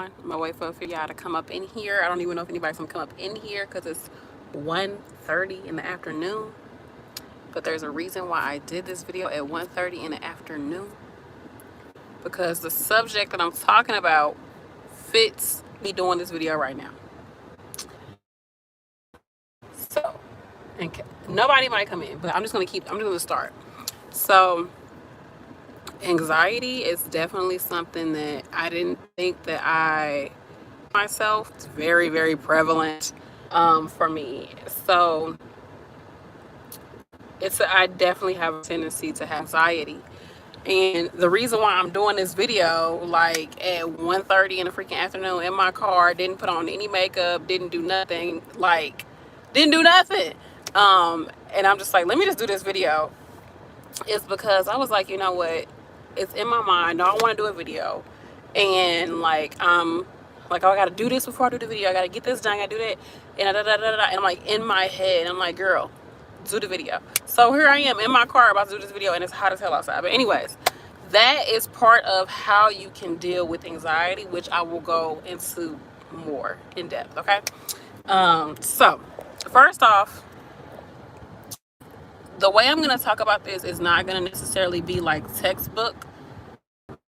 on. I'm gonna wait for y'all to come up in here. I don't even know if anybody's gonna come up in here because it's 1:30 in the afternoon. But there's a reason why I did this video at 1:30 in the afternoon, because the subject that I'm talking about fits me doing this video right now. So, and nobody might come in, but I'm just gonna start. So, anxiety is definitely something that I didn't think that I myself. It's very, very prevalent for me. So I definitely have a tendency to have anxiety. And the reason why I'm doing this video like at 1:30 in the freaking afternoon in my car, didn't put on any makeup, didn't do nothing, and I'm just like, let me just do this video, is because I was like, you know what, it's in my mind, I want to do a video, and like oh, I gotta do this before I do the video, I gotta get this done, I gotta do that, and and I'm like, in my head, I'm like, girl, do the video. So here I am in my car about to do this video, and it's hot as hell outside. But anyways, that is part of how you can deal with anxiety, which I will go into more in depth. Okay. So first off, the way I'm going to talk about this is not going to necessarily be like textbook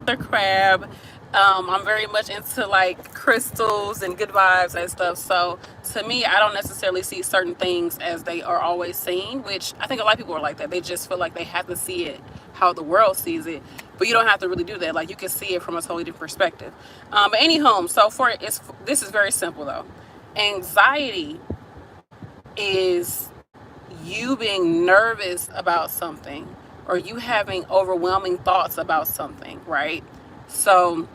or crab. I'm very much into like crystals and good vibes and stuff. So to me, I don't necessarily see certain things as they are always seen, which I think a lot of people are like that. They just feel like they have to see it how the world sees it, but you don't have to really do that. Like, you can see it from a totally different perspective. But anyhow, so this is very simple though. Anxiety is you being nervous about something, or you having overwhelming thoughts about something, right? So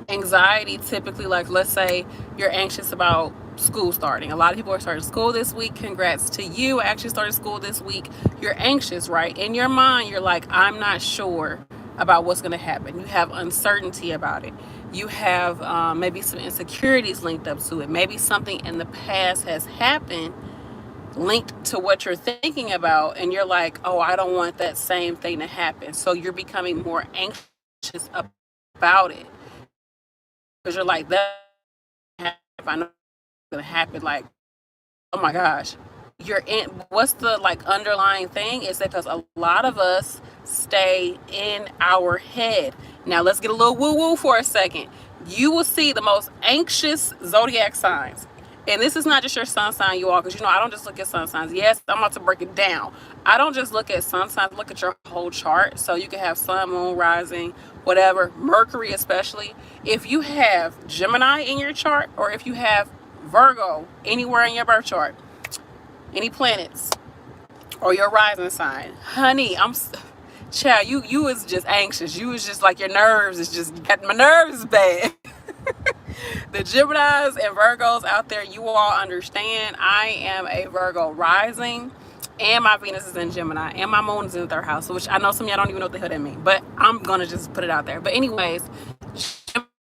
anxiety typically, like, let's say you're anxious about school starting. A lot of people are starting school this week. Congrats to you. I actually started school this week. You're anxious, right? In your mind, you're like, I'm not sure about what's going to happen. You have uncertainty about it. You have maybe some insecurities linked up to it. Maybe something in the past has happened linked to what you're thinking about, and you're like, oh, I don't want that same thing to happen. So you're becoming more anxious about it, because you're like, that if I know it's gonna happen, like, oh my gosh. What's the like underlying thing is that because a lot of us stay in our head. Now let's get a little woo-woo for a second. You will see the most anxious zodiac signs. And this is not just your sun sign, you all, because I don't just look at sun signs. Yes, I'm about to break it down. I don't just look at sun signs, look at your whole chart. So you can have sun, moon, rising, whatever, Mercury especially. If you have Gemini in your chart, or if you have Virgo anywhere in your birth chart, any planets, or your rising sign, honey, child, you is just anxious. You is just like, your nerves is just, my nerves is bad. The Geminis and Virgos out there, you all understand. I am a Virgo rising, and my Venus is in Gemini, and my moon is in the third house, which I know some of y'all don't even know what the hell that means, but I'm gonna just put it out there. But anyways,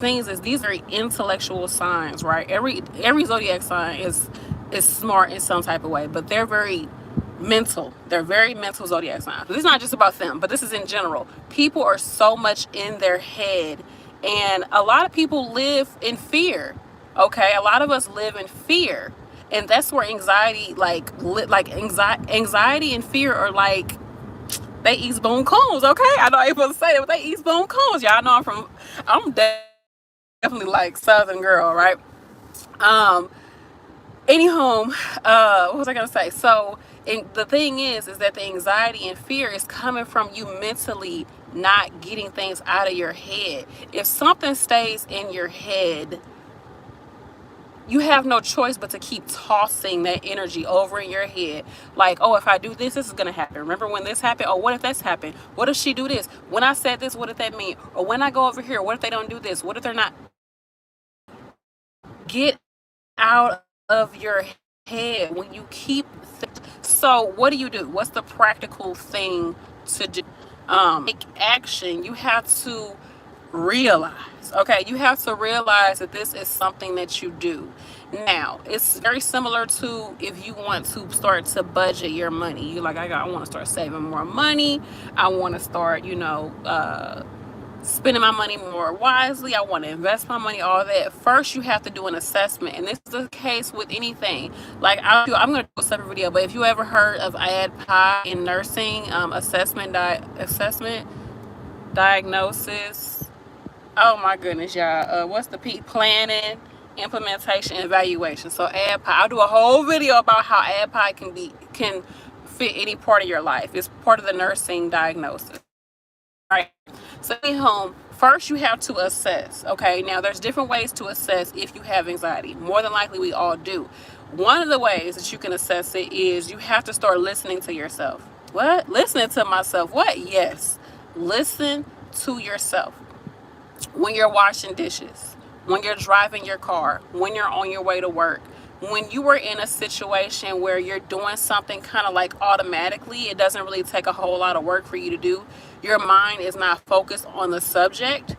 things is, these are intellectual signs, right? Every zodiac sign is smart in some type of way, but they're very mental. They're very mental zodiac signs. This is not just about them, but this is in general. People are so much in their head, and a lot of people live in fear. Okay, a lot of us live in fear, and that's where anxiety, anxiety and fear are like, they eat bone cones. Okay, I know I'm supposed to say that, but they eat bone cones. Y'all know I'm definitely like Southern girl, right? Anyhow, what was I gonna say? So, the thing is that the anxiety and fear is coming from you mentally not getting things out of your head. If something stays in your head, you have no choice but to keep tossing that energy over in your head. Like, oh, if I do this, this is gonna happen. Remember when this happened? Oh, what if this happened? What if she do this? When I said this, what did that mean? Or when I go over here, what if they don't do this? What if they're not? Get out of your head when you keep so what do? What's the practical thing to do? Take action. You have to realize, okay, you have to realize that this is something that you do. Now, it's very similar to if you want to start to budget your money. You're like, I want to start saving more money. I want to start, spending my money more wisely. I want to invest my money, all that. First, you have to do an assessment. And this is the case with anything. Like, I'm going to do a separate video, but if you ever heard of ADPI in nursing, assessment, diagnosis, oh my goodness, y'all. What's the P? Planning, implementation, evaluation. So ADPI, I'll do a whole video about how ADPI can fit any part of your life. It's part of the nursing diagnosis. Right. So at home, first you have to assess. Okay. Now there's different ways to assess if you have anxiety. More than likely we all do. One of the ways that you can assess it is you have to start listening to yourself. What? Listening to myself. What? Yes. Listen to yourself. When you're washing dishes, when you're driving your car, when you're on your way to work, when you are in a situation where you're doing something kind of like automatically, it doesn't really take a whole lot of work for you to do. Your mind is not focused on the subject.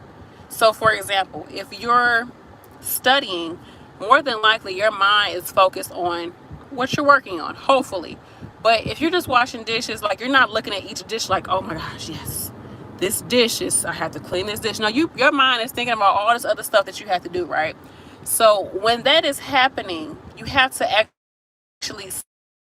So for example, if you're studying, more than likely your mind is focused on what you're working on, hopefully. But if you're just washing dishes, like you're not looking at each dish like, oh my gosh, yes, this dish is, I have to clean this dish. No, your mind is thinking about all this other stuff that you have to do, right? So when that is happening, you have to actually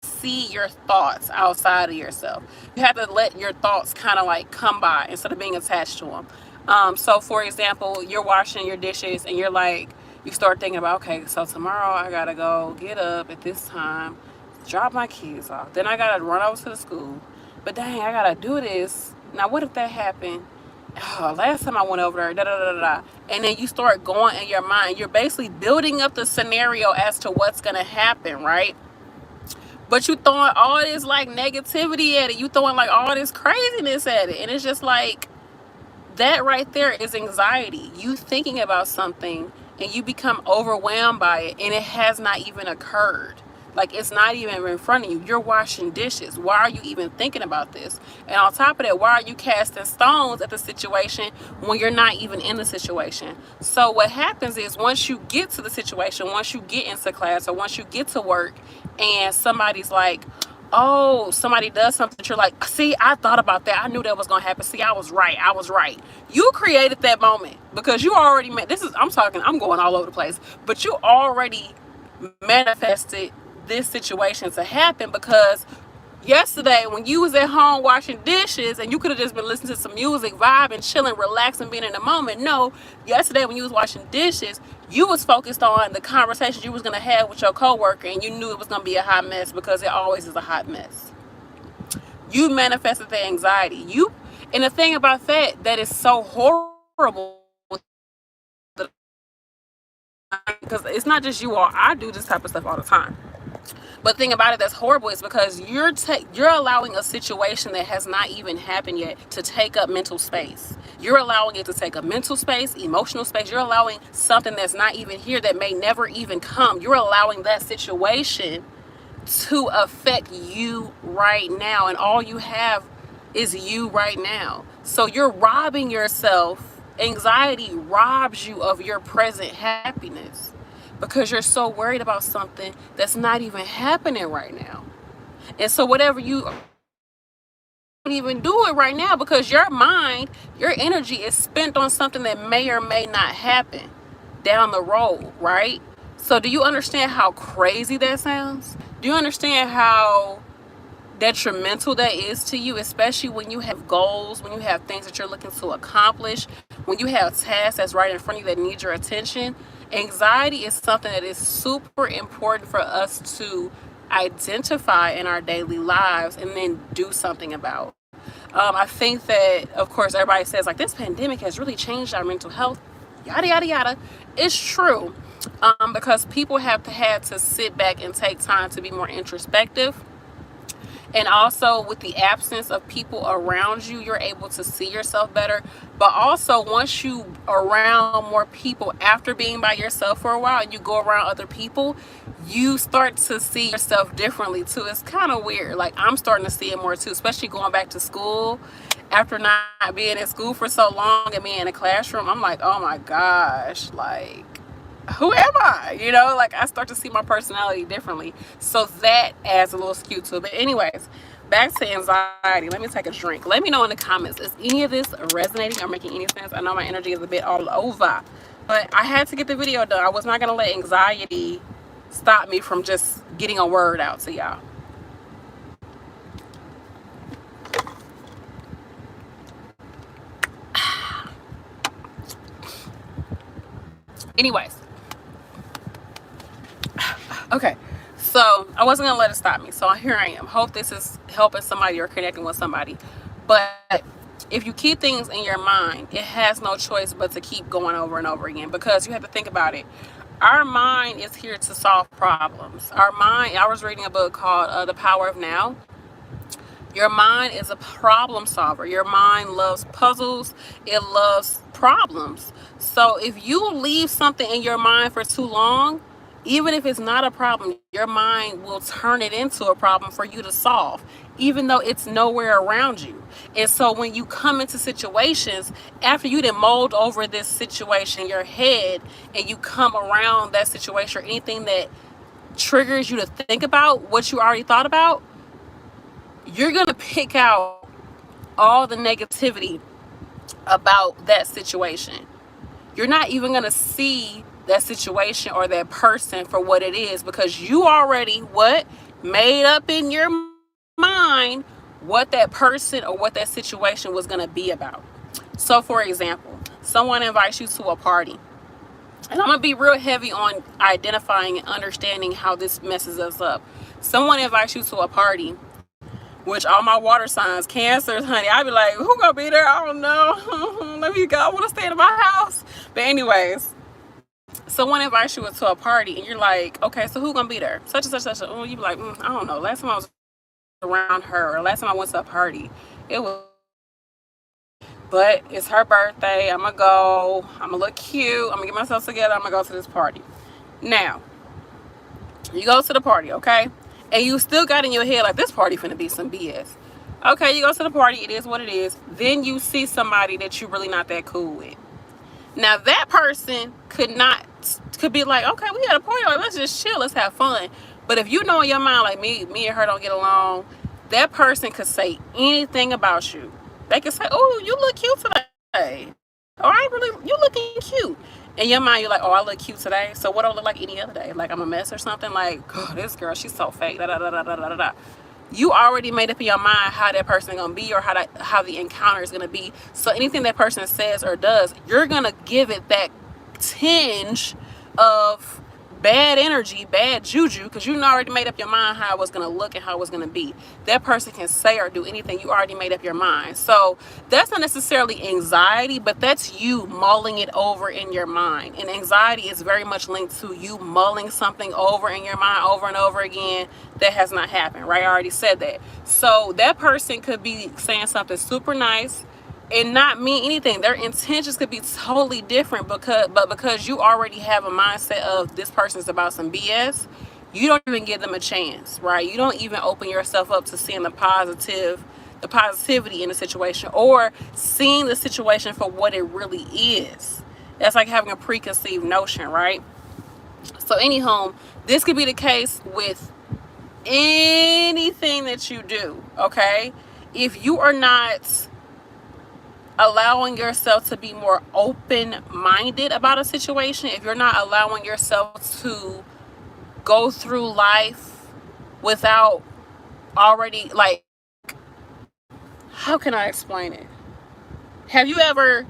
see your thoughts outside of yourself. You have to let your thoughts kind of like come by instead of being attached to them. So for example, you're washing your dishes and you're like, you start thinking about, okay, so tomorrow I gotta go get up at this time, drop my kids off. Then I gotta run over to the school. But dang, I gotta do this. Now what if that happened? Oh, last time I went over there, da da da da. And then you start going in your mind. You're basically building up the scenario as to what's gonna happen, right? But you throwing all this like negativity at it. You throwing like all this craziness at it. And it's just like, that right there is anxiety. You thinking about something and you become overwhelmed by it and it has not even occurred. Like it's not even in front of you. You're washing dishes. Why are you even thinking about this? And on top of that, why are you casting stones at the situation when you're not even in the situation? So what happens is once you get to the situation, once you get into class or once you get to work and somebody's like, oh, somebody does something that you're like, see, I thought about that. I knew that was going to happen. See, I was right. I was right. You created that moment because you already I'm going all over the place, but you already manifested this situation to happen because yesterday when you was at home washing dishes and you could have just been listening to some music, vibing, chilling, relaxing, being in the moment. No, yesterday when you was washing dishes, you was focused on the conversation you was going to have with your coworker and you knew it was going to be a hot mess because it always is a hot mess. You manifested the anxiety. And the thing about that is so horrible because it's not just you all. I do this type of stuff all the time. But the thing about it that's horrible is because you're allowing a situation that has not even happened yet to take up mental space. You're allowing it to take up mental space, emotional space. You're allowing something that's not even here that may never even come. You're allowing that situation to affect you right now. And all you have is you right now. So you're robbing yourself. Anxiety robs you of your present happiness because you're so worried about something that's not even happening right now. And so whatever you don't even do it right now because your mind, your energy is spent on something that may or may not happen down the road, right? So do you understand how crazy that sounds? Do you understand how detrimental that is to you, especially when you have goals, when you have things that you're looking to accomplish, when you have tasks that's right in front of you that need your attention? Anxiety is something that is super important for us to identify in our daily lives and then do something about. I think that, of course, everybody says like this pandemic has really changed our mental health, yada, yada, yada. It's true because people have had to sit back and take time to be more introspective. And also with the absence of people around you, you're able to see yourself better. But also once you around more people after being by yourself for a while and you go around other people, you start to see yourself differently too. It's kind of weird. Like I'm starting to see it more too, especially going back to school. After not being in school for so long and being in a classroom, I'm like, oh my gosh, like, who am I? You know, like I start to see my personality differently. So that adds a little skew to it. But anyways, back to anxiety. Let me take a drink. Let me know in the comments, is any of this resonating or making any sense? I know my energy is a bit all over, but I had to get the video done. I was not going to let anxiety stop me from just getting a word out to y'all. Anyways, okay, so I wasn't gonna let it stop me, so here I am. Hope this is helping somebody or connecting with somebody. But if you keep things in your mind, it has no choice but to keep going over and over again, because you have to think about it. Our mind is here to solve problems. Our mind, I was reading a book called The Power of Now. Your mind is a problem solver. Your mind loves puzzles. It loves problems. So if you leave something in your mind for too long, even if it's not a problem, your mind will turn it into a problem for you to solve, even though it's nowhere around you. And so when you come into situations, after you done mulled over this situation in your head, and you come around that situation or anything that triggers you to think about what you already thought about, you're going to pick out all the negativity about that situation. You're not even going to see that situation or that person for what it is, because you already made up in your mind what that person or what that situation was going to be about. So for example, someone invites you to a party, and I'm going to be real heavy on identifying and understanding how this messes us up. Someone invites you to a party, which all my water signs, Cancers, honey, I'd be like, who gonna be there? I don't know. Let me go. I want to stay in my house. But anyways, someone invites you to a party, and you're like, okay, so who gonna be there? Such and such, such. Oh, you be like, I don't know. Last time I was around her, or last time I went to a party, it was. But it's her birthday. I'm gonna go. I'm gonna look cute. I'm gonna get myself together. I'm gonna go to this party. Now, you go to the party, okay? And you still got in your head like, this party finna be some BS. Okay, you go to the party, it is what it is. Then you see somebody that you're really not that cool with. Now that person could be like, okay, we had a party, like, let's just chill, let's have fun. But if you know in your mind, like, me and her don't get along, that person could say anything about you. They could say, oh, you look cute today. Oh, you looking cute. In your mind, you're like, oh, I look cute today, so what do I look like any other day? Like I'm a mess or something? Like, oh, this girl, she's so fake. Da, da, da, da, da, da, da. You already made up in your mind how that person is gonna be, or how the encounter is gonna be. So anything that person says or does, you're gonna give it that tinge of bad energy, bad juju, because you already made up your mind how it was going to look and how it was going to be. That person can say or do anything. You already made up your mind. So that's not necessarily anxiety, but that's you mulling it over in your mind. And anxiety is very much linked to you mulling something over in your mind over and over again that has not happened, right? I already said that. So that person could be saying something super nice and not mean anything. Their intentions could be totally different, because you already have a mindset of this person's about some BS, you don't even give them a chance, right? You don't even open yourself up to seeing the positivity in the situation, or seeing the situation for what it really is. That's like having a preconceived notion, right? So anyhow, this could be the case with anything that you do, okay? If you are not allowing yourself to be more open-minded about a situation, if you're not allowing yourself to go through life without already, like, how can I explain it? Have you ever,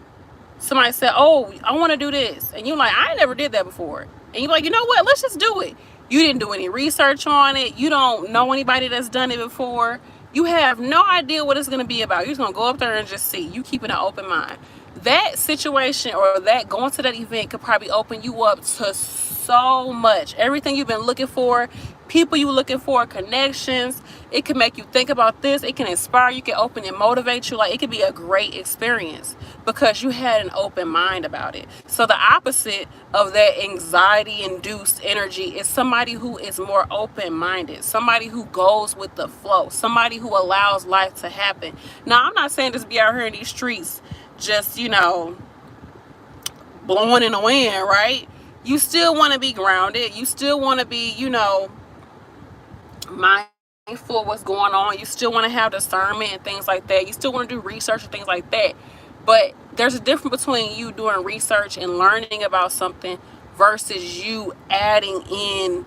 somebody said, oh, I want to do this, and you're like, I never did that before, and you're like, you know what, let's just do it. You didn't do any research on it. You don't know anybody that's done it before. You have no idea what it's going to be about. You're just going to go up there and just see. You keeping an open mind. That situation, or that going to that event, could probably open you up to so much. Everything you've been looking for, people you looking for, connections. It can make you think about this. It can inspire you, can open and motivate you. Like, it could be a great experience because you had an open mind about it. So the opposite of that anxiety-induced energy is somebody who is more open-minded, somebody who goes with the flow, somebody who allows life to happen. Now, I'm not saying just be out here in these streets just, blowing in the wind, right? You still want to be grounded. You still want to be, mindful for what's going on. You still want to have discernment and things like that. You still want to do research and things like that. But there's a difference between you doing research and learning about something versus you adding in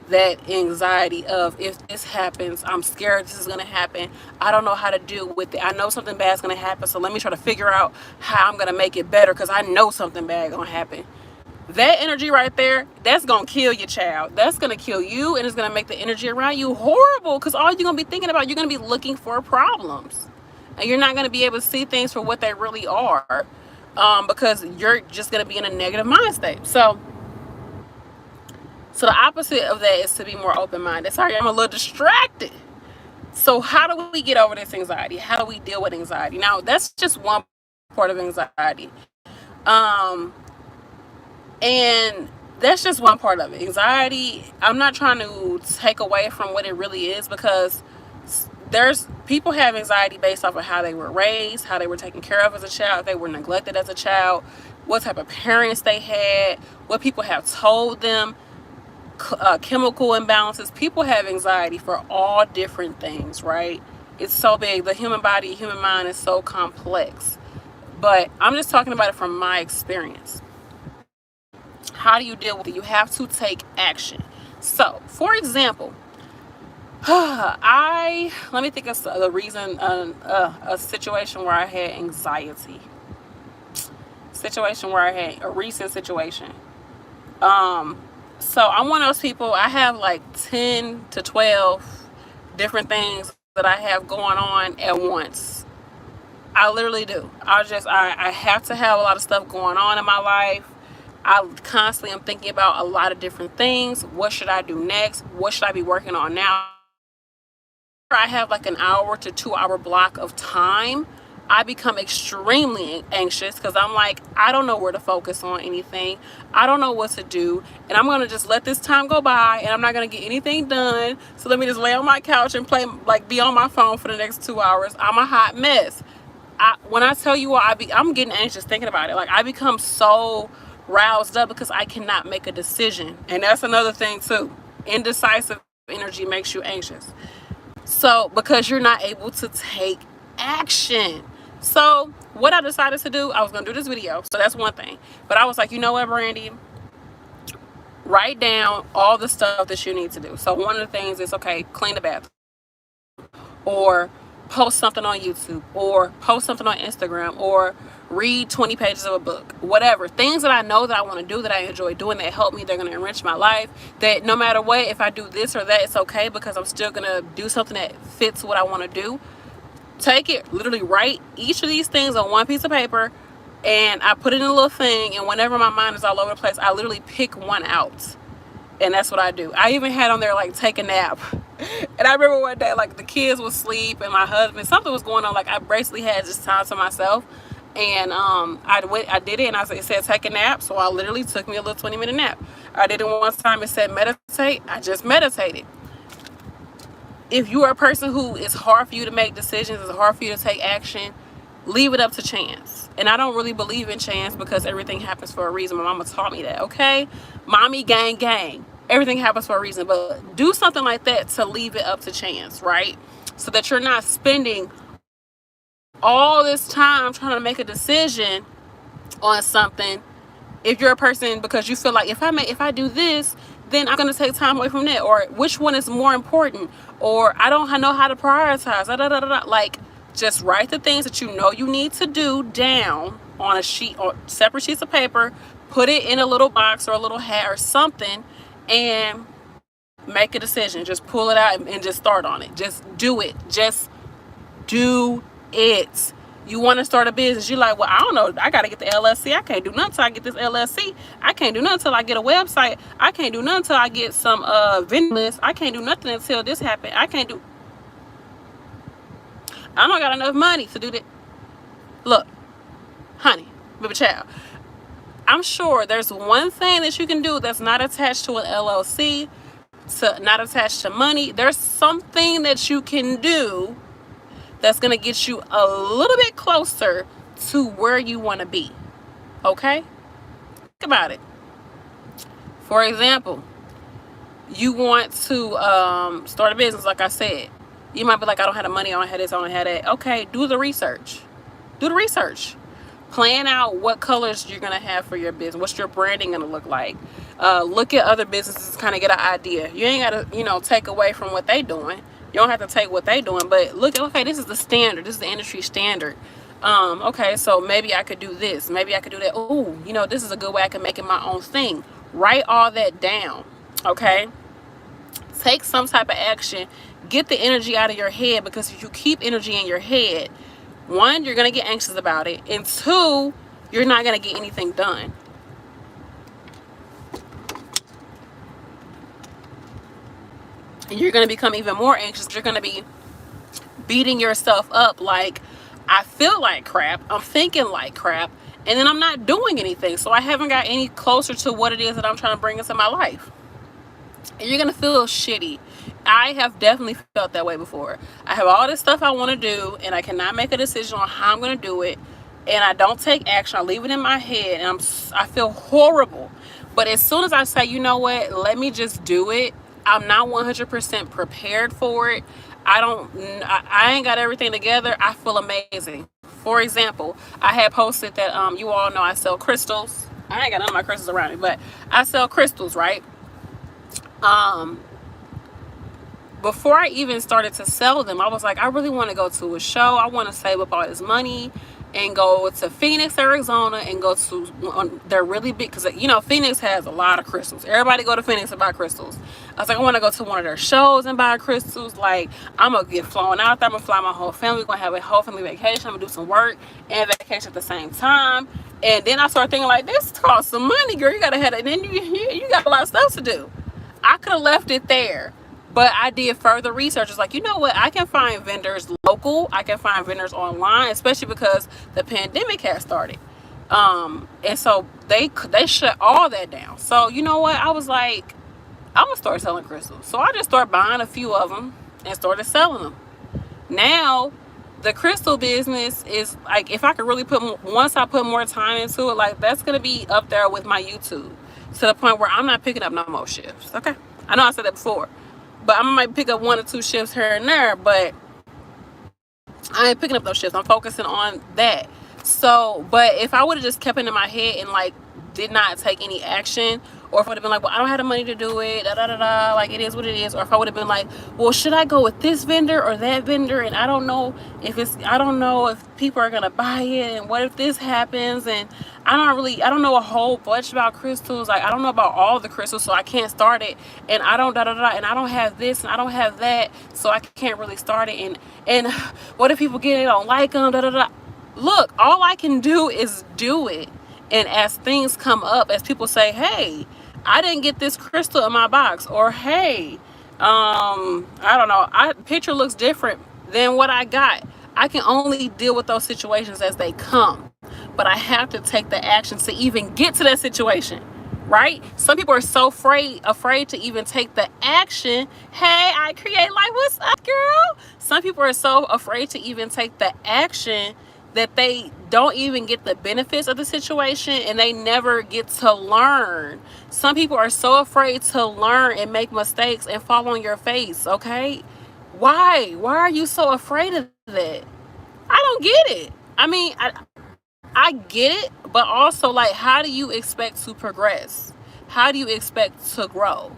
that anxiety of, if this happens, I'm scared this is going to happen. I don't know how to deal with it. I know something bad is going to happen, so let me try to figure out how I'm going to make it better because I know something bad is going to happen. That energy right there, that's going to kill your child. That's going to kill you, and it's going to make the energy around you horrible, because all you're going to be thinking about, you're going to be looking for problems. And you're not going to be able to see things for what they really are, because you're just going to be in a negative mind state. So the opposite of that is to be more open-minded. Sorry, I'm a little distracted. So how do we get over this anxiety? How do we deal with anxiety? Now, that's just one part of anxiety. And that's just one part of it. Anxiety, I'm not trying to take away from what it really is, because there's people have anxiety based off of how they were raised, how they were taken care of as a child, if they were neglected as a child, what type of parents they had, what people have told them, chemical imbalances. People have anxiety for all different things, right? It's so big. The human body, human mind is so complex. But I'm just talking about it from my experience. How do you deal with it? You have to take action. So, for example, let me think of the reason, a situation where I had anxiety. A recent situation. So I'm one of those people, I have like 10 to 12 different things that I have going on at once. I literally do. I have to have a lot of stuff going on in my life. I constantly am thinking about a lot of different things. What should I do next? What should I be working on now? I have like an hour to 2 hour block of time, I become extremely anxious, because I'm like, I don't know where to focus on anything. I don't know what to do. And I'm going to just let this time go by, and I'm not going to get anything done. So let me just lay on my couch and play, like, be on my phone for the next 2 hours. I'm a hot mess. When I tell you all, I'm getting anxious thinking about it. Like, I become so roused up because I cannot make a decision. And that's another thing too. Indecisive energy makes you anxious. So, because you're not able to take action. So what I decided to do, I was going to do this video. So that's one thing. But I was like, you know what, Brandy? Write down all the stuff that you need to do. So one of the things is, okay, clean the bathroom. Or post something on YouTube. Or post something on Instagram. Or read 20 pages of a book. Whatever. Things that I know that I want to do, that I enjoy doing, that help me, they're going to enrich my life. That no matter what, if I do this or that, it's okay, because I'm still going to do something that fits what I want to do. Take it, literally write each of these things on one piece of paper, and I put it in a little thing, and whenever my mind is all over the place, I literally pick one out, and that's what I do. I even had on there, like, take a nap. And I remember one day, like, the kids would sleep, and my husband, something was going on, like, I basically had just time to myself, and I did it, and it said take a nap, so I literally took me a little 20-minute nap. I did it one time, it said meditate, I just meditated. If you are a person who it's hard for you to make decisions, it's hard for you to take action, leave it up to chance. And I don't really believe in chance, because everything happens for a reason. My mama taught me that, okay? Mommy gang gang. Everything happens for a reason. But do something like that to leave it up to chance, right? So that you're not spending all this time trying to make a decision on something. If you're a person, because you feel like, if I do this, then I'm going to take time away from that, or which one is more important, or I don't know how to prioritize, like, just write the things that you know you need to do down on a sheet, or separate sheets of paper, put it in a little box or a little hat or something, and make a decision. Just pull it out and just start on it. Just do it. Just do it. You want to start a business, you're like, well, I don't know, I got to get the LLC. I can't do nothing until I get this LLC. I can't do nothing until I get a website. I can't do nothing until I get some vendor list. I can't do nothing until this happens. I don't got enough money to do that. Look, honey, baby child, I'm sure there's one thing that you can do that's not attached to an LLC, not attached to money. There's something that you can do that's going to get you a little bit closer to where you want to be. Okay? Think about it. For example, You want to start a business, like I said. You might be like, I don't have the money, I don't have this, I don't have that. Okay, do the research. Do the research. Plan out what colors you're gonna have for your business. What's your branding gonna look like? Look at other businesses, kind of get an idea. You ain't gotta, take away from what they doing. You don't have to take what they doing, but look at, okay, this is the standard. This is the industry standard. Okay, so maybe I could do this. Maybe I could do that. Oh, this is a good way I can make it my own thing. Write all that down. Okay, take some type of action. Get the energy out of your head, because if you keep energy in your head, one, you're going to get anxious about it, and two, you're not going to get anything done. And you're going to become even more anxious. You're going to be beating yourself up like, I feel like crap, I'm thinking like crap, and then I'm not doing anything. So I haven't got any closer to what it is that I'm trying to bring into my life. And you're going to feel shitty. I have definitely felt that way before. I have all this stuff I want to do, and I cannot make a decision on how I'm going to do it, and I don't take action. I leave it in my head, and I feel horrible. But as soon as I say, you know what, let me just do it, I'm not 100% prepared for it. I ain't got everything together. I feel amazing. For example, I had posted that you all know I sell crystals. I ain't got none of my crystals around me, but I sell crystals, right? Before I even started to sell them, I was like, I really want to go to a show. I want to save up all this money and go to Phoenix, Arizona, and go to, they're really big, because Phoenix has a lot of crystals. Everybody go to Phoenix and buy crystals. I was like, I want to go to one of their shows and buy crystals. Like, I'm gonna get flown out there. I'm gonna fly my whole family. We're gonna have a whole family vacation. I'm gonna do some work and vacation at the same time. And then I started thinking, like, this costs some money, girl. You gotta have it. And then you got a lot of stuff to do. I could have left it there, but I did further research. It's like, you know what? I can find vendors local. I can find vendors online, especially because the pandemic has started. And so they shut all that down. So you know what? I was like, I'm gonna start selling crystals. So I just started buying a few of them and started selling them. Now, the crystal business is like, if I could really once I put more time into it, like, that's gonna be up there with my YouTube, to the point where I'm not picking up no more shifts. Okay, I know I said that before, but I might pick up 1 or 2 shifts here and there, but I ain't picking up those shifts. I'm focusing on that. So, but if I would have just kept it in my head and like did not take any action, or if I would have been like, well, I don't have the money to do it, da da da da, like, it is what it is, or if I would have been like, well, should I go with this vendor or that vendor, and I don't know if people are gonna buy it, and what if this happens, and I don't know a whole bunch about crystals, like, I don't know about all the crystals, so I can't start it, and I don't da da da, and I don't have this and I don't have that, so I can't really start it, and what if people get it, don't like them, da da da. Look, all I can do is do it. And as things come up, as people say, hey, I didn't get this crystal in my box, or hey, I don't know, picture looks different than what I got. I can only deal with those situations as they come, but I have to take the action to even get to that situation, right? Some people are so afraid to even take the action. Hey, I create life. What's up, girl? Some people are so afraid to even take the action that they don't even get the benefits of the situation, and they never get to learn. Some people are so afraid to learn and make mistakes and fall on your face. Okay, why are you so afraid of that? I don't get it. I mean, I get it, but also, like, how do you expect to progress? How do you expect to grow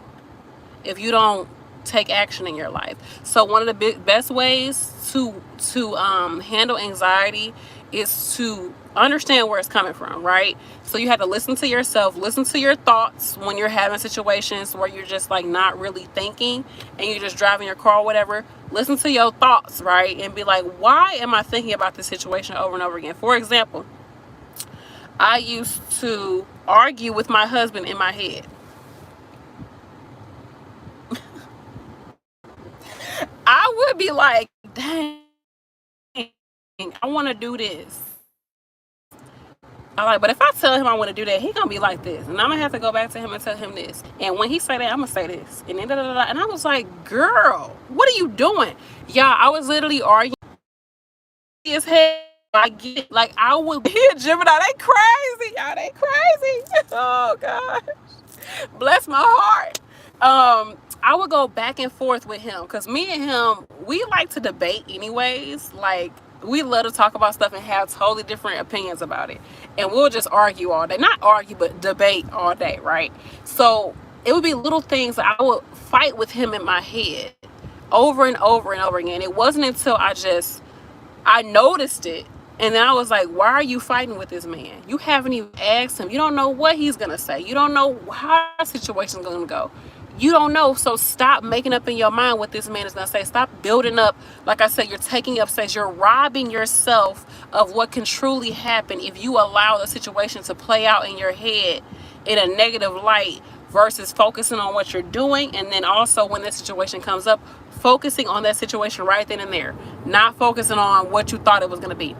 if you don't take action in your life? So one of the best ways to handle anxiety is to understand where it's coming from, right? So you have to listen to yourself, listen to your thoughts when you're having situations where you're just like not really thinking and you're just driving your car or whatever. Listen to your thoughts, right? And be like, why am I thinking about this situation over and over again? For example, I used to argue with my husband in my head. I would be like, dang, I want to do this. I'm like, but if I tell him I want to do that, he gonna be like this, and I'm gonna have to go back to him and tell him this. And when he say that, I'm gonna say this, and then da, da, da, da. And I was like, girl, what are you doing? Yeah, I was literally arguing his head. I get it. Like, I would be a Gemini. They crazy, y'all. They crazy. Oh gosh, bless my heart. I would go back and forth with him because me and him, we like to debate anyways. Like, we love to talk about stuff and have totally different opinions about it. And we'll just argue all day. Not argue, but debate all day, right? So it would be little things that I would fight with him in my head over and over and over again. It wasn't until I noticed it. And then I was like, why are you fighting with this man? You haven't even asked him. You don't know what he's going to say. You don't know how the situation's going to go. You don't know. So stop making up in your mind what this man is going to say. Stop building up. Like I said, you're taking up space. You're robbing yourself of what can truly happen if you allow the situation to play out in your head in a negative light versus focusing on what you're doing. And then also when this situation comes up, focusing on that situation right then and there, not focusing on what you thought it was going to be.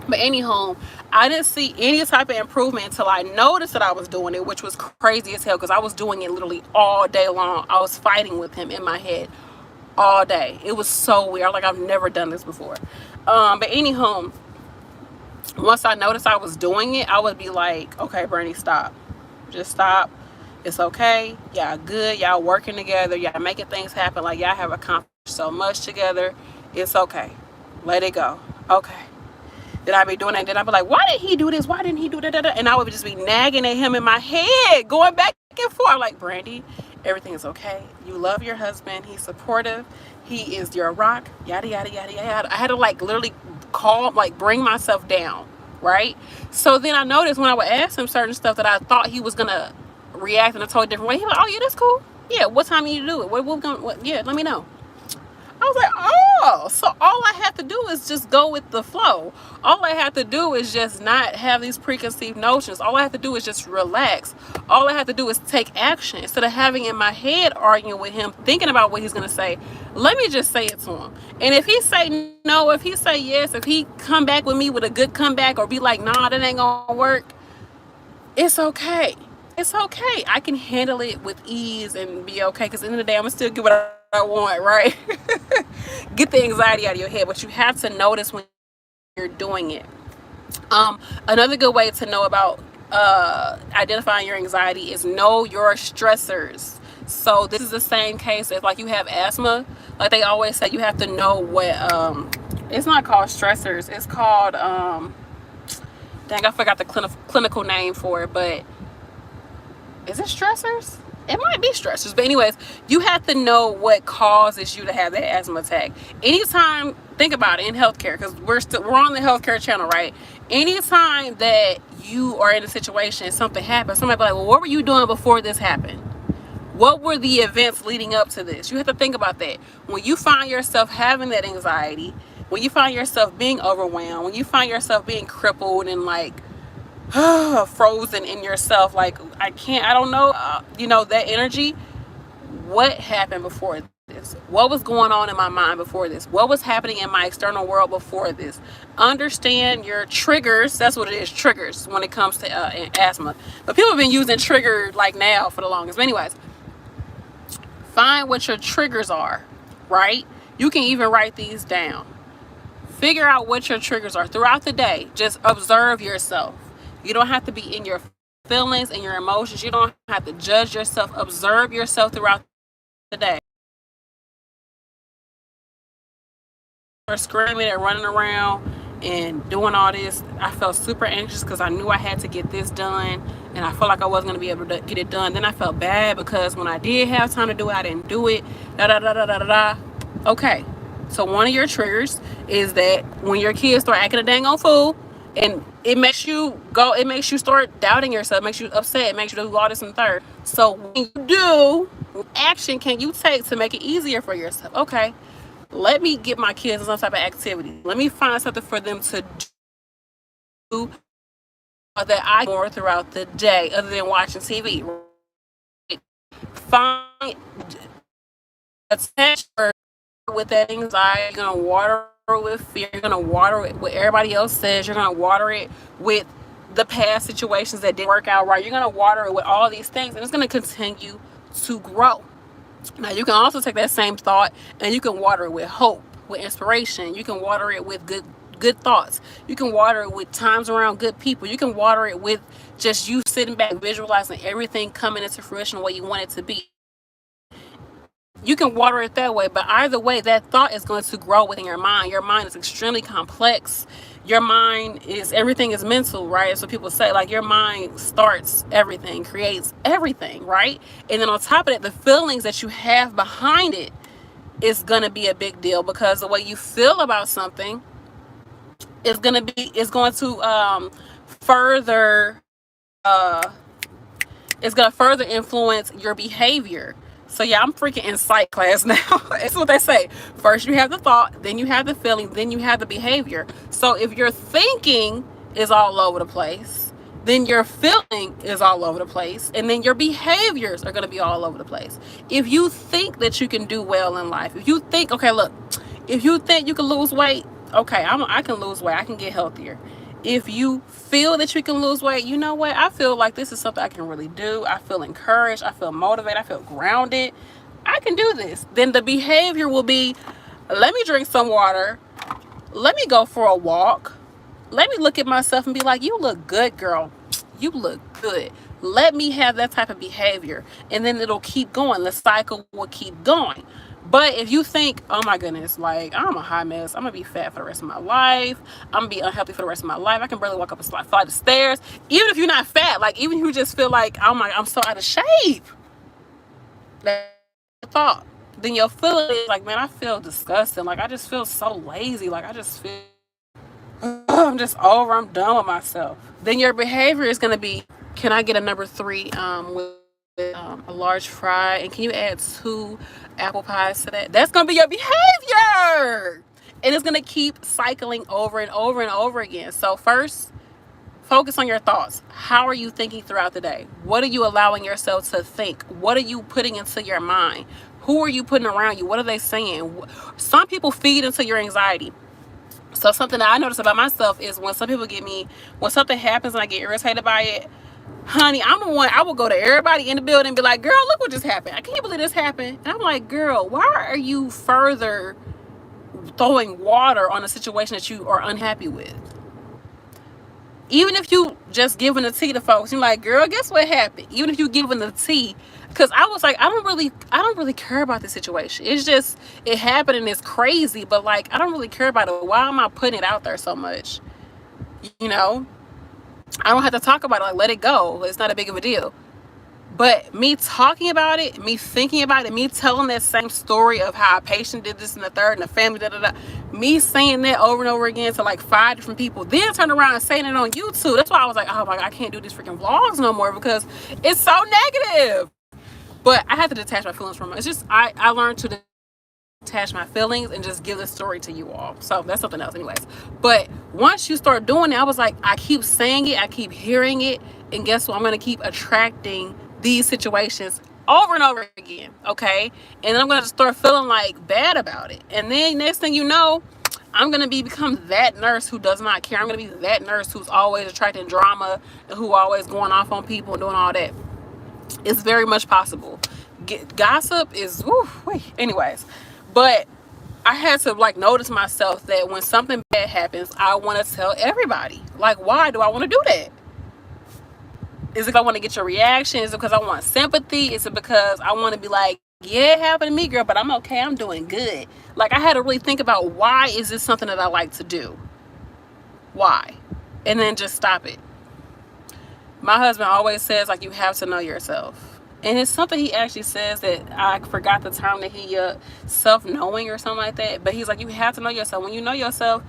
But anyhow, I didn't see any type of improvement until I noticed that I was doing it, which was crazy as hell because I was doing it literally all day long. I was fighting with him in my head all day. It was so weird. Like, I've never done this before. But anyhow, once I noticed I was doing it, I would be like, okay, Bernie, stop. Just stop. It's okay. Y'all good. Y'all working together. Y'all making things happen. Like, y'all have accomplished so much together. It's okay. Let it go. Okay. Then I'd be doing that. Then I'd be like, why did he do this? Why didn't he do that? And I would just be nagging at him in my head, going back and forth. Like, Brandy, everything is okay. You love your husband. He's supportive. He is your rock. Yada, yada, yada, yada. I had to, like, literally bring myself down, right? So then I noticed when I would ask him certain stuff that I thought he was going to react in a totally different way. He was like, oh, yeah, that's cool. Yeah, what time you need to do it? Yeah, let me know. I was like, oh, so all I have to do is just go with the flow. All I have to do is just not have these preconceived notions. All I have to do is just relax. All I have to do is take action. Instead of having in my head arguing with him, thinking about what he's going to say, let me just say it to him. And if he say no, if he say yes, if he come back with me with a good comeback or be like, nah, that ain't going to work, it's okay. It's okay. I can handle it with ease and be okay because at the end of the day, I'm going to still get what I want, right? Get the anxiety out of your head, but you have to notice when you're doing it. Another good way to know about identifying your anxiety is know your stressors. So this is the same case as like you have asthma. Like they always say, you have to know what it's not called stressors. It's called dang, I forgot the clinical name for it, but is it stressors? It might be stressors, but anyways, you have to know what causes you to have that asthma attack. Anytime, think about it in healthcare, because we're on the healthcare channel, right? Anytime that you are in a situation, something happens, somebody be like, well, what were you doing before this happened? What were the events leading up to this? You have to think about that. When you find yourself having that anxiety, when you find yourself being overwhelmed, when you find yourself being crippled and like frozen in yourself, like I don't know, that energy, what happened before this? What was going on in my mind before this? What was happening in my external world before this? Understand your triggers. That's what it is, triggers, when it comes to asthma. But people have been using trigger like now for the longest. But anyways, find what your triggers are, right? You can even write these down. Figure out what your triggers are throughout the day. Just observe yourself. You don't have to be in your feelings and your emotions. You don't have to judge yourself. Observe yourself throughout the day. Or screaming and running around and doing all this, I felt super anxious because I knew I had to get this done, and I felt like I wasn't going to be able to get it done. Then I felt bad because when I did have time to do it, I didn't do it. Okay, so one of your triggers is that when your kids start acting a dang on fool, and it makes you start doubting yourself, it makes you upset, it makes you do all this and third. So when you do, what action can you take to make it easier for yourself? Okay, let me get my kids in some type of activity. Let me find something for them to do that I more throughout the day other than watching TV. Find attach with that anxiety. You're gonna water it with fear. You're gonna water it with everybody else says. You're gonna water it with the past situations that didn't work out right. You're gonna water it with all these things, and it's gonna continue to grow. Now you can also take that same thought and you can water it with hope, with inspiration. You can water it with good thoughts. You can water it with times around good people. You can water it with just you sitting back visualizing everything coming into fruition the way you want it to be. You can water it that way, but either way, that thought is going to grow within your mind. Your mind is extremely complex. Your mind is, everything is mental, right? So people say, like, your mind starts everything, creates everything, right? And then on top of that, the feelings that you have behind it is going to be a big deal, because the way you feel about something is going to further it's gonna further influence your behavior. So yeah, I'm freaking in psych class now. It's what they say. First you have the thought, then you have the feeling, then you have the behavior. So if your thinking is all over the place, then your feeling is all over the place, and then your behaviors are gonna be all over the place. If you think that you can do well in life, if you think, okay, look, if you think you can lose weight, okay, I can lose weight, I can get healthier. If you feel that you can lose weight, you know what? I feel like this is something I can really do. I feel encouraged. I feel motivated. I feel grounded. I can do this. Then the behavior will be, let me drink some water. Let me go for a walk. Let me look at myself and be like, you look good, girl. You look good. Let me have that type of behavior. And then it'll keep going. The cycle will keep going. But if you think, oh my goodness, like, I'm a hot mess, I'm gonna be fat for the rest of my life, I'm gonna be unhealthy for the rest of my life, I can barely walk up a flight of stairs. Even if you're not fat, like, even if you just feel like, oh my, I'm so out of shape, that thought, then your feeling is like, man, I feel disgusting, like, I just feel so lazy, like, I just feel, I'm just over, I'm done with myself. Then your behavior is gonna be, can I get a number 3 with a large fry, and can you add 2 apple pies to that? That's gonna be your behavior, and it's gonna keep cycling over and over and over again. So first, focus on your thoughts. How are you thinking throughout the day? What are you allowing yourself to think? What are you putting into your mind? Who are you putting around you? What are they saying? Some people feed into your anxiety. So something that I notice about myself is when when something happens and I get irritated by it, honey, I'm the one, I will go to everybody in the building and be like, girl, look what just happened. I can't believe this happened. And I'm like, girl, why are you further throwing water on a situation that you are unhappy with? Even if you just giving the tea to folks, you're like, girl, guess what happened? Even if you giving the tea, because I was like, I don't really care about this situation. It's just, it happened and it's crazy, but like, I don't really care about it. Why am I putting it out there so much? You know, I don't have to talk about it. Like, let it go. It's not a big of a deal. But me talking about it, me thinking about it, me telling that same story of how a patient did this and the third and the family, me saying that over and over again to like 5 different people, then turn around and saying it on YouTube. That's why I was like, oh my God, I can't do these freaking vlogs no more, because it's so negative. But I have to detach my feelings from it. It's just, I learned to detach my feelings and just give the story to you all. So that's something else anyways. But once you start doing it, I was like, I keep saying it, I keep hearing it, and guess what? I'm going to keep attracting these situations over and over again. Okay. And then I'm going to start feeling like bad about it. And then next thing you know, I'm going to become that nurse who does not care. I'm going to be that nurse who's always attracting drama and who always going off on people and doing all that. It's very much possible. Gossip is, anyways. But I had to like notice myself that when something bad happens, I want to tell everybody. Like, why do I want to do that? Is it because I want to get your reaction? Is it because I want sympathy? Is it because I want to be like, yeah, it happened to me, girl, but I'm okay, I'm doing good? Like, I had to really think about, why is this something that I like to do? Why? And then just stop it. My husband always says, like, you have to know yourself. And it's something he actually says that I forgot the term that he self-knowing or something like that. But he's like, you have to know yourself. When you know yourself,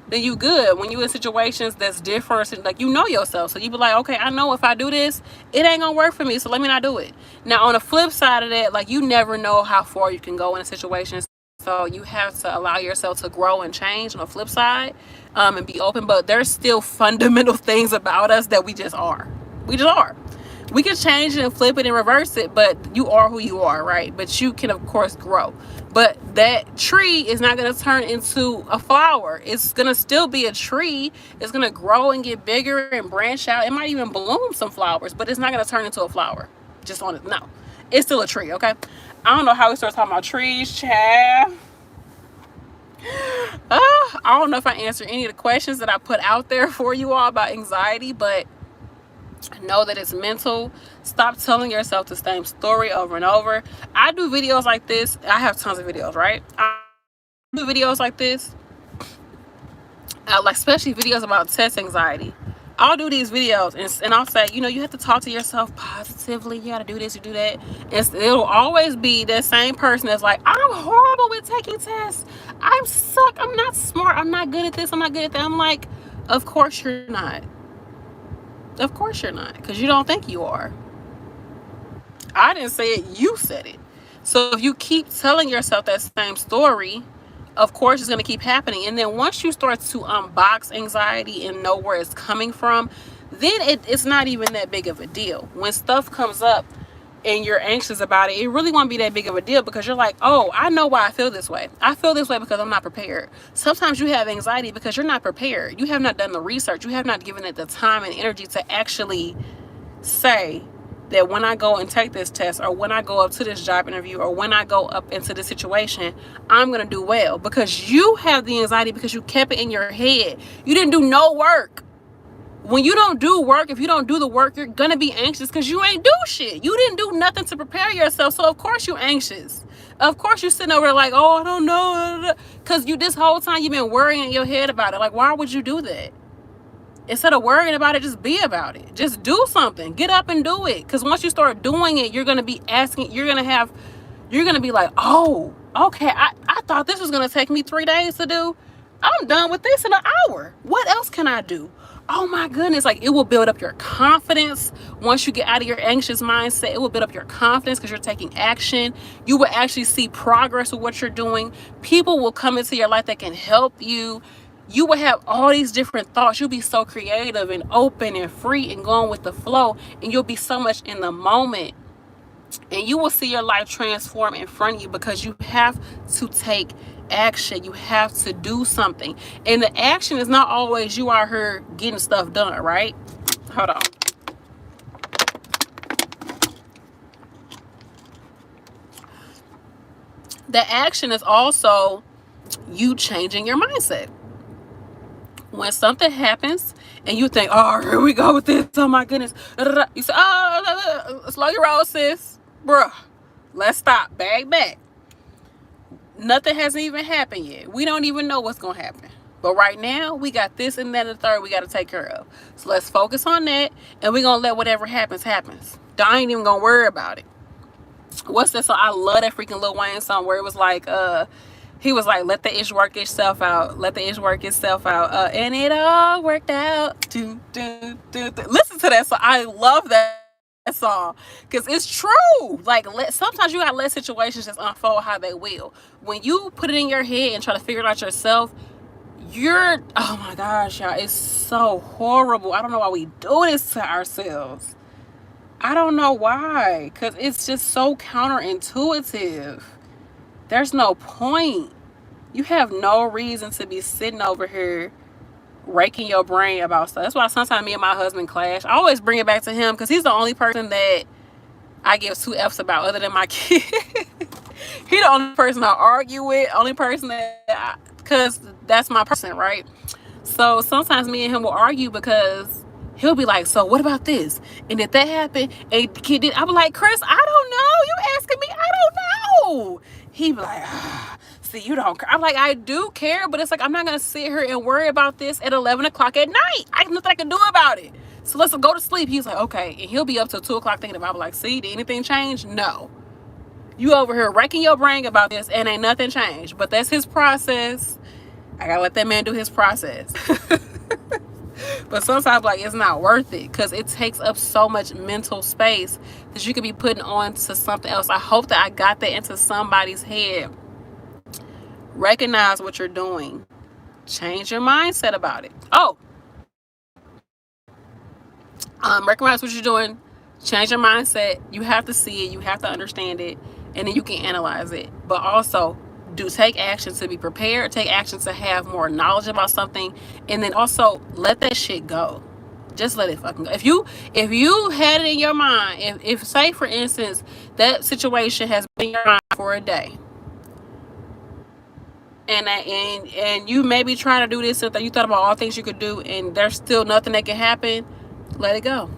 then you good. When you in situations that's different, like, you know yourself. So you be like, okay, I know if I do this, it ain't gonna work for me, so let me not do it. Now, on the flip side of that, like, you never know how far you can go in a situation. So you have to allow yourself to grow and change on the flip side, and be open. But there's still fundamental things about us that we just are. We just are. We can change it and flip it and reverse it, but you are who you are, right? But you can, of course, grow. But that tree is not going to turn into a flower. It's going to still be a tree. It's going to grow and get bigger and branch out. It might even bloom some flowers, but it's not going to turn into a flower. Just on it. No. It's still a tree, okay? I don't know how we start talking about trees, child. I don't know if I answered any of the questions that I put out there for you all about anxiety, but Know that it's mental. Stop telling yourself the same story over and over. I do videos like this. I have tons of videos, right? I do videos like this, like especially videos about test anxiety. I'll do these videos and I'll say, you know, you have to talk to yourself positively. You got to do this, you do that. And it'll always be that same person that's like, I'm horrible with taking tests. I suck. I'm not smart. I'm not good at this. I'm not good at that. I'm like, of course you're not. Of course you're not, because you don't think you are. I didn't say it, you said it. So if you keep telling yourself that same story, of course it's going to keep happening. And then once you start to unbox anxiety and know where it's coming from, then it's not even that big of a deal. When stuff comes up and you're anxious about it, it really won't be that big of a deal, because you're like, oh, I know why I feel this way. I feel this way because I'm not prepared. Sometimes you have anxiety because you're not prepared. You have not done the research. You have not given it the time and energy to actually say that when I go and take this test, or when I go up to this job interview, or when I go up into this situation, I'm going to do well. Because you have the anxiety because you kept it in your head. You didn't do no work. When you don't do work, if you don't do the work, you're going to be anxious because you ain't do shit. You didn't do nothing to prepare yourself. So of course you're anxious. Of course you're sitting over there like, oh, I don't know. Because this whole time you've been worrying in your head about it. Like, why would you do that? Instead of worrying about it, just be about it. Just do something. Get up and do it. Because once you start doing it, you're going to be asking, you're going to be like, oh, okay, I thought this was going to take me 3 days to do. I'm done with this in an hour. What else can I do? Oh my goodness. Like, it will build up your confidence. Once you get out of your anxious mindset, it will build up your confidence because you're taking action. You will actually see progress with what you're doing. People will come into your life that can help you. You will have all these different thoughts. You'll be so creative and open and free and going with the flow. And you'll be so much in the moment. And you will see your life transform in front of you, because you have to take action. You have to do something. And the action is not always you are here getting stuff done, right? Hold on. The action is also you changing your mindset. When something happens and you think, oh, here we go with this, oh my goodness, you say, oh, slow your roll, sis. Bruh, let's stop. Bag back. Nothing hasn't even happened yet. We don't even know what's going to happen. But right now, we got this and that and the third we got to take care of. So let's focus on that, and we're going to let whatever happens. I ain't even going to worry about it. What's that song? I love that freaking Lil Wayne song where it was like, he was like, let the ish work itself out. Let the ish work itself out. And it all worked out. Listen to that song. I love that song because it's true. Like, sometimes you gotta let situations just unfold how they will. When you put it in your head and try to figure it out yourself, oh my gosh, y'all, it's so horrible. I don't know why we do this to ourselves. I don't know why, because it's just so counterintuitive. There's no point. You have no reason to be sitting over here raking your brain about stuff. That's why sometimes me and my husband clash. I always bring it back to him because he's the only person that I give 2 F's about other than my kid. He the only person I argue with, only person because that's my person, right? So sometimes me and him will argue because he'll be like, so what about this? And if that happened, and the kid did, I'll be like, Chris, I don't know. You asking me? I don't know. He'd be like, see, you don't care. I'm like, I do care, but it's like, I'm not going to sit here and worry about this at 11 o'clock at night. I have nothing I can do about it. So let's go to sleep. He's like, okay. And he'll be up till 2 o'clock thinking about it. I'm like, see, did anything change? No. You over here raking your brain about this and ain't nothing changed. But that's his process. I got to let that man do his process. But sometimes, like, it's not worth it because it takes up so much mental space that you could be putting on to something else. I hope that I got that into somebody's head. Recognize what you're doing. Change your mindset about it. Recognize what you're doing. Change your mindset. You have to see it. You have to understand it. And then you can analyze it. But also, take action to be prepared. Take action to have more knowledge about something. And then also, let that shit go. Just let it fucking go. If you had it in your mind, if say, for instance, that situation has been in your mind for a day, and you maybe trying to do this, and you thought about all things you could do, and there's still nothing that can happen, let it go.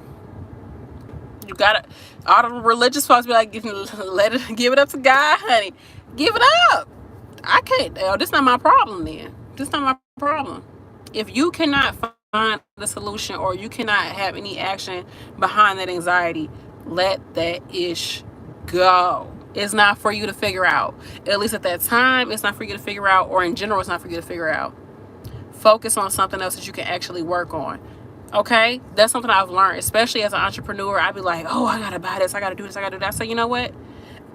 You gotta, all the religious folks be like, let it, give it up to God, honey. Give it up. I can't. This not my problem then. This not my problem. If you cannot find the solution, or you cannot have any action behind that anxiety, let that ish go. It's not for you to figure out. At least at that time, it's not for you to figure out, or in general, it's not for you to figure out. Focus on something else that you can actually work on. Okay? That's something I've learned, especially as an entrepreneur. I'd be like, oh, I gotta buy this, I gotta do this, I gotta do that. So you know what?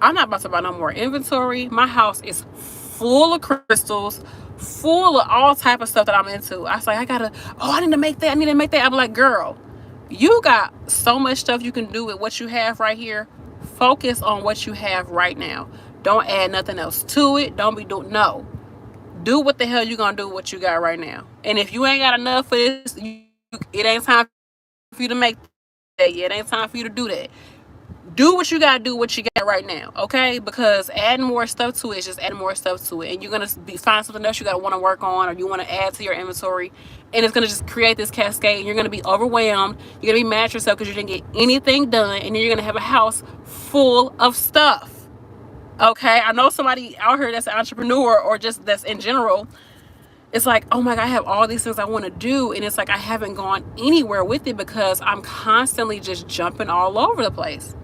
I'm not about to buy no more inventory. My house is full of crystals, full of all type of stuff that I'm into. I was like, I need to make that, I need to make that. I'm like, girl, you got so much stuff you can do with what you have right here. Focus on what you have right now. Don't add nothing else to it. Don't be doing, no. Do what the hell you gonna do with what you got right now. And if you ain't got enough for this, it ain't time for you to make that yet. It ain't time for you to do that. Do what you gotta do, what you got right now, okay? Because adding more stuff to it is just adding more stuff to it, and you're gonna find something else you gotta want to work on, or you want to add to your inventory, and it's gonna just create this cascade. And you're gonna be overwhelmed. You're gonna be mad at yourself because you didn't get anything done, and then you're gonna have a house full of stuff. Okay, I know somebody out here that's an entrepreneur, or just that's in general. It's like, oh my God, I have all these things I want to do, and it's like I haven't gone anywhere with it because I'm constantly just jumping all over the place.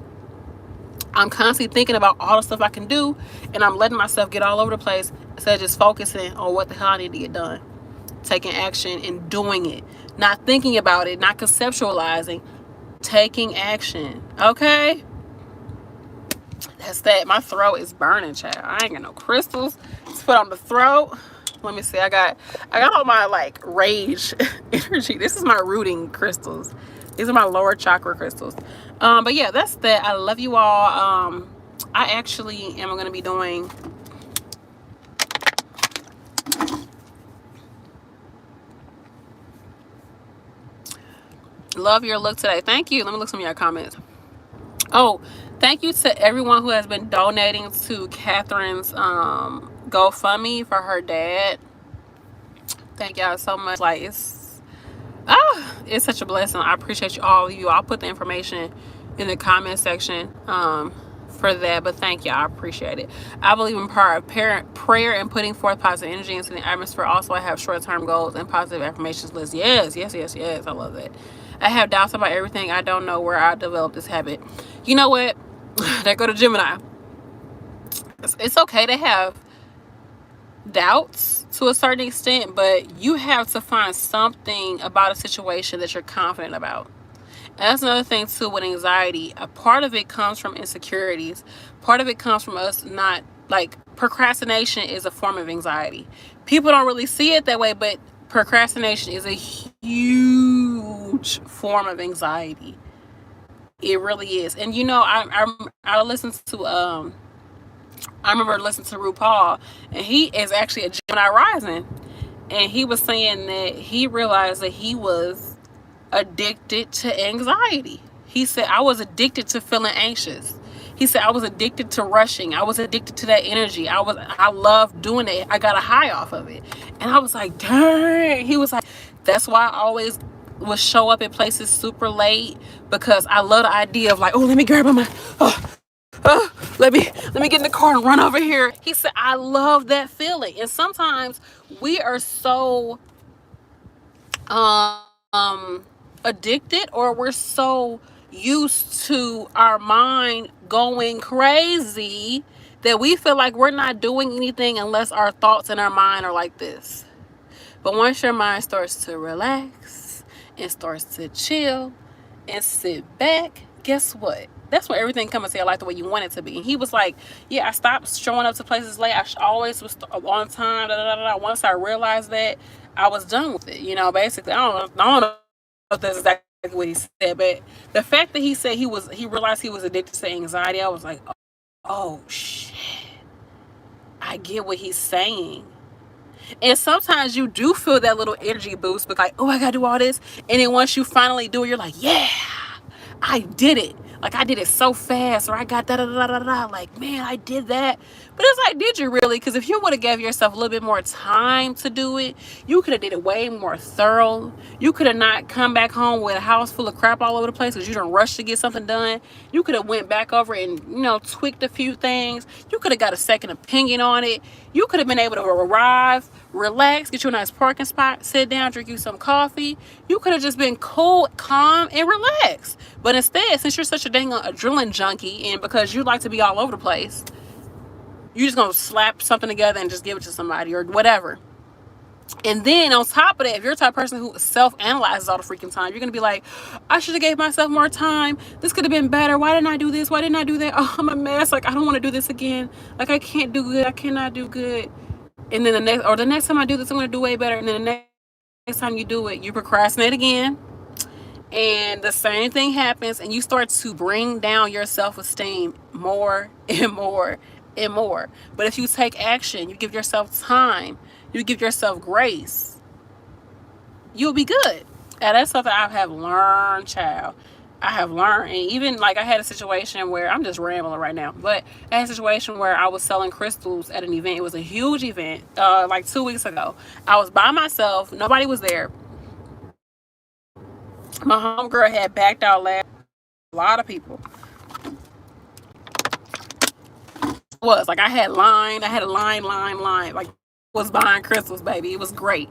I'm constantly thinking about all the stuff I can do, and I'm letting myself get all over the place instead of just focusing on what the hell I need to get done. Taking action and doing it. Not thinking about it, not conceptualizing. Taking action. Okay? That's that. My throat is burning, child. I ain't got no crystals to put on the throat. Let me see. I got all my like rage energy. This is my rooting crystals. These are my lower chakra crystals. But yeah, that's that. I love you all. I actually am going to be doing love your look today. Thank you. Let me look some of your comments. Oh, thank you to everyone who has been donating to Catherine's GoFundMe for her dad. Thank y'all so much. Like, it's such a blessing. I appreciate you all of you. I'll put the information in the comment section for that, but thank y'all. I appreciate it. I believe in prayer and putting forth positive energy into the atmosphere. Also, I have short-term goals and positive affirmations list. Yes. I love that. I have doubts about everything. I don't know where I developed this habit. You know what? There go to Gemini. It's okay to have doubts to a certain extent, but you have to find something about a situation that you're confident about. And that's another thing too with anxiety. A part of it comes from insecurities. Part of it comes from us not, like, procrastination is a form of anxiety. People don't really see it that way, but procrastination is a huge form of anxiety. It really is. And you know, I listened to I remember listening to RuPaul, and he is actually a Gemini rising, and he was saying that he realized that he was addicted to anxiety. He said, I was addicted to feeling anxious. He said, I was addicted to rushing. I was addicted to that energy. I loved doing it. I got a high off of it. And I was like, dang. He was like, that's why I always would show up at places super late, because I love the idea of like, oh, let me grab my, let me get in the car and run over here. He said, I love that feeling. And sometimes we are so addicted, or we're so used to our mind going crazy that we feel like we're not doing anything unless our thoughts in our mind are like this. But once your mind starts to relax and starts to chill and sit back, guess what? That's when everything comes into your life the way you want it to be. And he was like, yeah, I stopped showing up to places late. I always was on time. Once I realized that, I was done with it. You know, basically, I don't know if that's exactly what he said, but the fact that he said he realized he was addicted to anxiety, I was like, oh shit, I get what he's saying. And sometimes you do feel that little energy boost, but like, oh, I gotta do all this. And then once you finally do it, you're like, yeah, I did it. like I did it so fast, or I got da da da da da. Like, man, I did that. But it's like, did you really? Because if you would have gave yourself a little bit more time to do it, you could have did it way more thorough. You could have not come back home with a house full of crap all over the place because you don't rush to get something done. You could have went back over and, you know, tweaked a few things. You could have got a second opinion on it. You could have been able to arrive, relax, get you a nice parking spot, sit down, drink you some coffee. You could have just been cool, calm, and relaxed. But instead, since you're such a dang adrenaline junkie, and because you like to be all over the place, you're just gonna slap something together and just give it to somebody or whatever. And then on top of that, if you're the type of person who self-analyzes all the freaking time, you're gonna be like, I should have gave myself more time. This could have been better. Why didn't I do this? Why didn't I do that? Oh, I'm a mess. Like, I don't want to do this again. Like, I can't do good. I cannot do good. And then the next time I do this, I'm gonna do way better. And then the next time you do it, you procrastinate again. And the same thing happens, and you start to bring down your self-esteem more and more and more. But if you take action, you give yourself time, you give yourself grace, you'll be good. And that's something I have learned, child. I have learned. And even like I had a situation where, I'm just rambling right now, but I had a situation where I was selling crystals at an event. It was a huge event, like 2 weeks ago. I was by myself, nobody was there. My homegirl had backed out last. A lot of people was like, I had a line, like, was buying crystals, baby. It was great.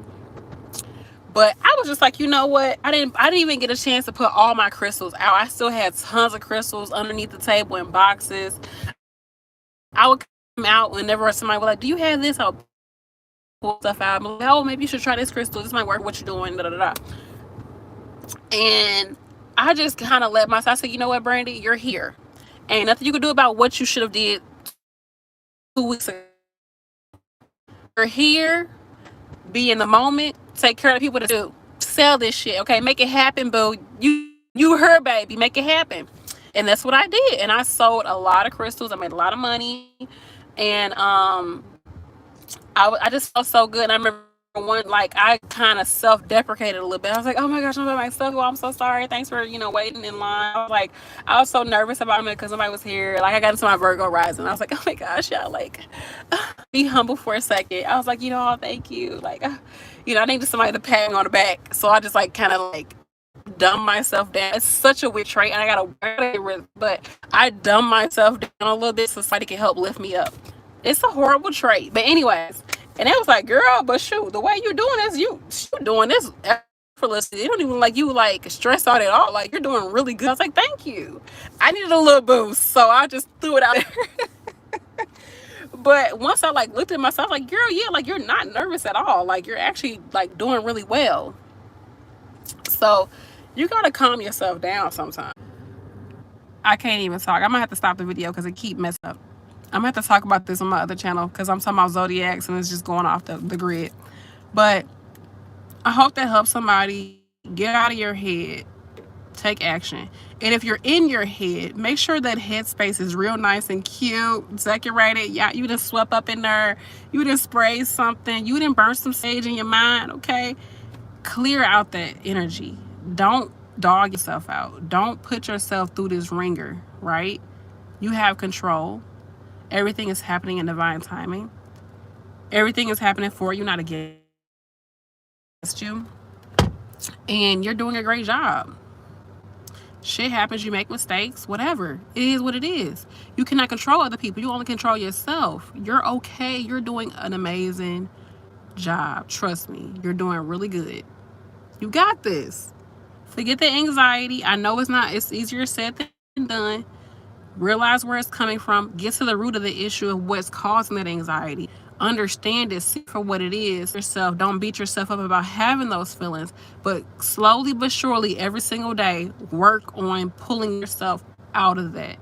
But I was just like, you know what? I didn't even get a chance to put all my crystals out. I still had tons of crystals underneath the table in boxes. I would come out whenever somebody was like, do you have this? I'll pull stuff out. I'm like, oh, maybe you should try this crystal. This might work. What you're doing? Da da da. And I just kind of let myself, I said, you know what, Brandy, you're here. Ain't nothing you can do about what you should have did 2 weeks ago. You're here. Be in the moment. Take care of the people that do. Sell this shit, okay? Make it happen, boo. You her baby. Make it happen. And that's what I did. And I sold a lot of crystals. I made a lot of money. And I just felt so good. And I remember one, like, I kind of self-deprecated a little bit. I was like, oh my gosh, I'm by myself. Well, I'm so sorry. Thanks for, waiting in line. I was so nervous about it because somebody was here. Like, I got into my Virgo rising. I was like, oh my gosh, y'all, like, be humble for a second. I was like, oh, thank you. Like, I needed somebody to pat me on the back. So I just, like, kind of, like, dumb myself down. It's such a weird trait, and I gotta work it, but I dumb myself down a little bit so somebody can help lift me up. It's a horrible trait. But anyways, and it was like, girl, but shoot, the way you're doing this, you doing this effortlessly. It don't even like you like stress out at all. Like, you're doing really good. I was like, thank you. I needed a little boost, so I just threw it out there. But once I like looked at myself, like, girl, yeah, like, you're not nervous at all. Like, you're actually like doing really well. So you gotta calm yourself down sometimes. I can't even talk. I'm gonna have to stop the video because it keep messing up. I'm gonna have to talk about this on my other channel because I'm talking about Zodiacs and it's just going off the grid. But I hope that helps somebody get out of your head, take action. And if you're in your head, make sure that headspace is real nice and cute, decorated. Yeah, you done swept up in there. You done sprayed something. You done burn some sage in your mind, okay? Clear out that energy. Don't dog yourself out. Don't put yourself through this ringer, right? You have control. Everything is happening in divine timing. Everything is happening for you, not against you. And you're doing a great job. Shit happens, you make mistakes, whatever. It is what it is. You cannot control other people. You only control yourself. You're okay. You're doing an amazing job. Trust me. You're doing really good. You got this. Forget the anxiety. I know it's easier said than done. Realize where it's coming from. Get to the root of the issue of what's causing that anxiety. Understand it. See for what it is. Yourself. Don't beat yourself up about having those feelings. But slowly but surely, every single day, work on pulling yourself out of that.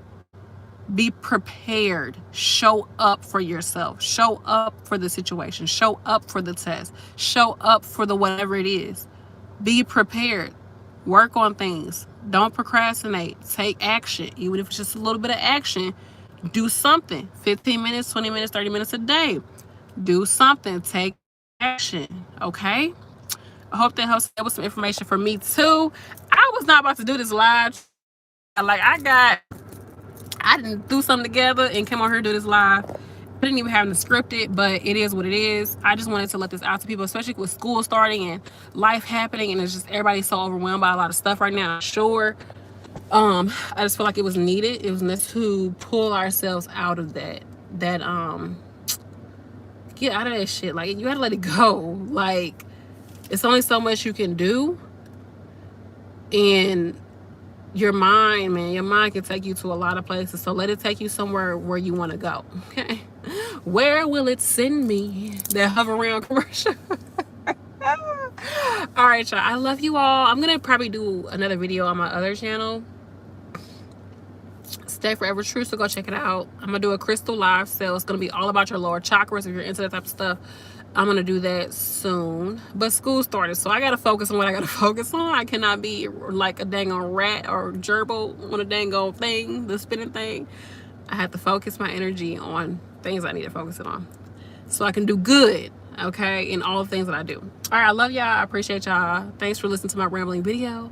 Be prepared. Show up for yourself. Show up for the situation. Show up for the test. Show up for the whatever it is. Be prepared. Work on things. Don't procrastinate. Take action. Even if it's just a little bit of action, do something. 15 minutes, 20 minutes, 30 minutes a day. Do something. Take action. Okay? I hope that helps. That was some information for me too. I was not about to do this live. Like I didn't do something together and came on here to do this live. I didn't even have to script it, but it is what it is. I just wanted to let this out to people, especially with school starting and life happening, and it's just everybody's so overwhelmed by a lot of stuff right now. Sure. I just feel like it was needed. It was necessary to pull ourselves out of that. Get out of that shit. Like, you gotta let it go. Like, it's only so much you can do. And your mind, man, your mind can take you to a lot of places. So let it take you somewhere where you want to go. Okay. Where will it send me? That hover around commercial. All right, y'all. I love you all. I'm going to probably do another video on my other channel. Stay Forever True, so go check it out. I'm gonna do a crystal live sale. It's gonna be all about your lower chakras. If you're into that type of stuff, I'm gonna do that soon. But school started, so I gotta focus on what I gotta focus on. I cannot be like a dang on rat or gerbil on a dang on thing, the spinning thing. I have to focus my energy on things I need to focus it on, so I can do good, okay, in all the things that I do. All right, I love y'all. I appreciate y'all. Thanks for listening to my rambling video.